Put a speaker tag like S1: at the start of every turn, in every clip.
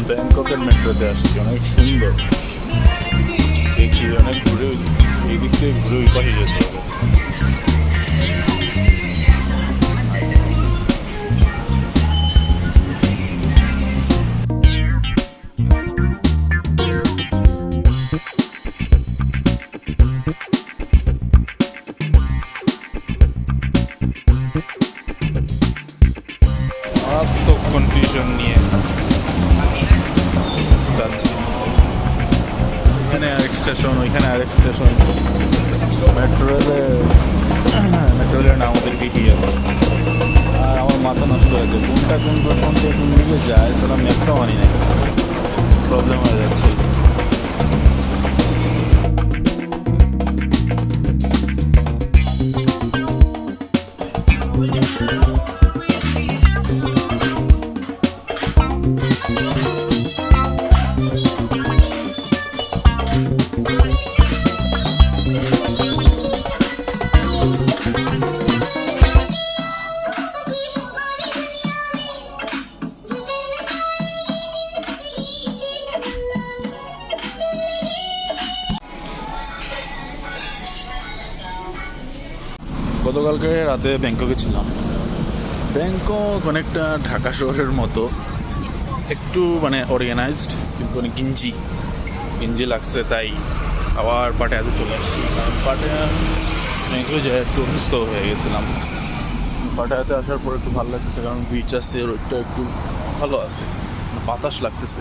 S1: ব্যাংককের মেট্রোতে আসছি, অনেক সুন্দর দেখি, অনেক ঘুরে এই দিক থেকে ঘুরে ওই পাশে যেতে হবে। মারাত্মক কনফিউশন নিয়ে যাচ্ছি, এখানে আরেক স্টেশন, ওইখানে আরেক স্টেশন। মেট্রো রেলের নাম আমাদের বিটিএস। আর আমার মাথা নষ্ট হয়েছে, কোনটা কোন দিকে যায় সেটা ম্যাপটাও মানি না, প্রবলেম হয়ে যাচ্ছে। গতকালকে রাতে ব্যাংককে ছিলাম। ব্যাংকক অনেকটা ঢাকা শহরের মতো, একটু মানে অর্গানাইজড, কিন্তু অনেক গিঞ্জি লাগছে, তাই আবার পাটায়াতে চলে আসছি। কারণ পাটায়া ব্যাংকে যায় একটু অসুস্থ হয়ে গেছিলাম। পাটায়াতে আসার পর একটু ভালো লাগতেছে, কারণ বিচ আছে, রোডটা একটু ভালো আছে, বাতাস লাগতেছে,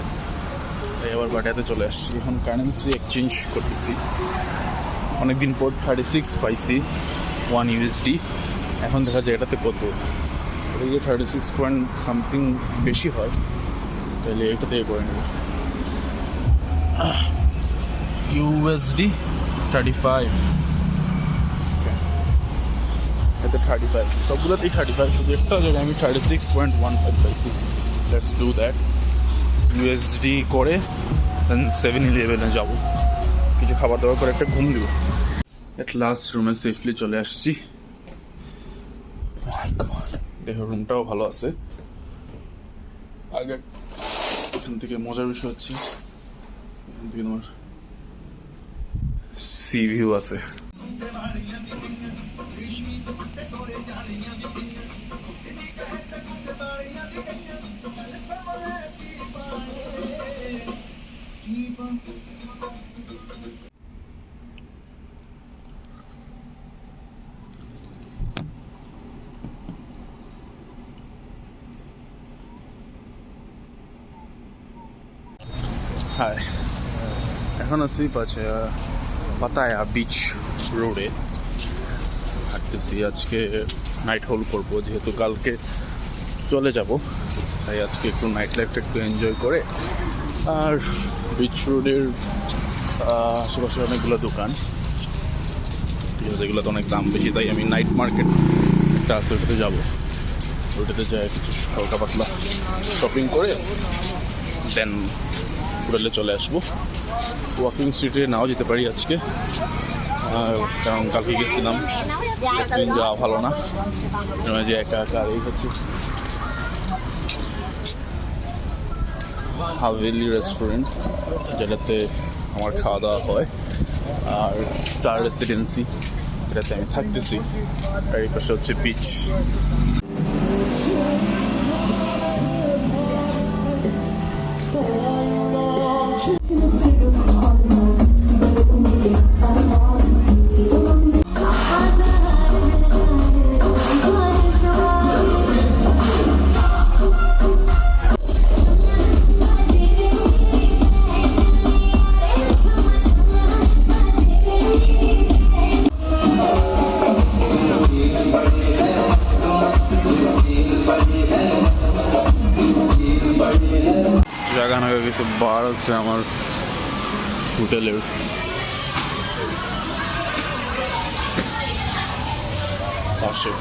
S1: তাই আবার পাটায়াতে চলে আসছি। এখন কারেন্সি এক্সচেঞ্জ করতেছি, অনেকদিন পর 36 পাইছি 1 USD। এখন দেখা যায় এটাতে কত, এটা যে 36 পয়েন্ট সামথিং বেশি হয়, তাহলে এটা থেকে করে নেব। USD 35, এতে 35, সবগুলোতেই 35, শুধু একটা জায়গায় আমি 36.15 পাইছি। Let's do that. USD করে দেন 7-Eleven যাবো, কিছু খাবার দাবার করে একটা ঘুম দিব। এট লাস্ট রুমে সেফলি চলে আসছি। দেখো রুমটাও ভালো আছে। আগে এখান থেকে মজার বিষয় হচ্ছে, এখান থেকে তোমার সি ভিউ আছে। হাই, এখন আছি পাতায়া বিচ রোডে হাঁটতেছি। আজকে নাইট হোল করবো, যেহেতু কালকে চলে যাব, তাই আজকে একটু নাইট লাইফটা একটু এনজয় করে। আর বিচ রোডের আশেপাশে অনেকগুলো দোকান, ঠিক আছে, এগুলো তো অনেক দাম বেশি, তাই আমি নাইট মার্কেট একটা আছে ওটাতে যাবো। ওটাতে যাই কিছু হালকা পাতলা শপিং করে দেন হোটেলে চলে আসবো। ওয়াকিং স্ট্রিটে নাও যেতে পারি আজকে, কারণ কালকে গেছিলাম, একদিন যাওয়া ভালো না, যে একা একা। আর এই হচ্ছে হাভেলি রেস্টুরেন্ট, যেটাতে আমার খাওয়া দাওয়া হয়, আর স্টার রেসিডেন্সি, এটাতে আমি থাকতেছি। আর এই পাশে হচ্ছে বিচ। জায়গা কিছু বার আছে আমার হোটেলের, পাশে।